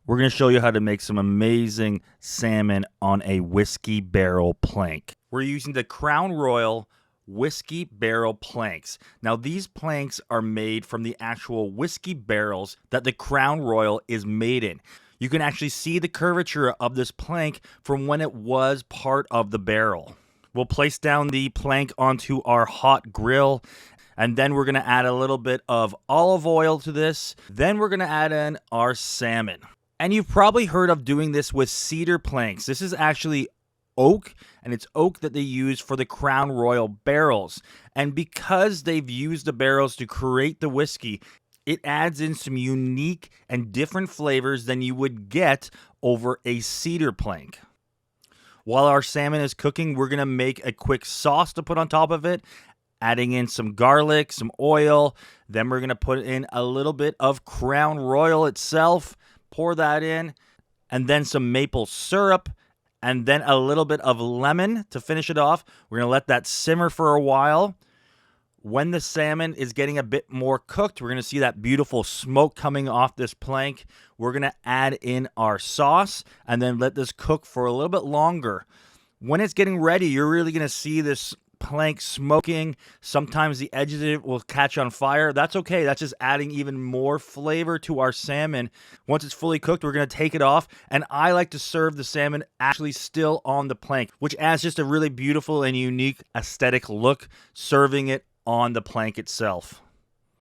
We're going to show you how to make some amazing salmon on a whiskey barrel plank. We're using the Crown Royal whiskey barrel planks. Now these planks are made from the actual whiskey barrels that the Crown Royal is made in. You can actually see the curvature of this plank from when it was part of the barrel. We'll place down the plank onto our hot grill, and then we're going to add a little bit of olive oil to this. Then we're going to add in our salmon. And you've probably heard of doing this with cedar planks. This is actually oak, and it's oak that they use for the Crown Royal barrels. And because they've used the barrels to create the whiskey, it adds in some unique and different flavors than you would get over a cedar plank. While our salmon is cooking, we're going to make a quick sauce to put on top of it, adding in some garlic, some oil. Then we're going to put in a little bit of Crown Royal itself, pour that in, and then some maple syrup, and then a little bit of lemon to finish it off. We're going to let that simmer for a while. When the salmon is getting a bit more cooked, we're going to see that beautiful smoke coming off this plank. We're going to add in our sauce and then let this cook for a little bit longer. When it's getting ready, you're really going to see this plank smoking. Sometimes the edges of it will catch on fire. That's okay. That's just adding even more flavor to our salmon. Once it's fully cooked, we're going to take it off, and I like to serve the salmon actually still on the plank, which adds just a really beautiful and unique aesthetic look, serving it on the plank itself.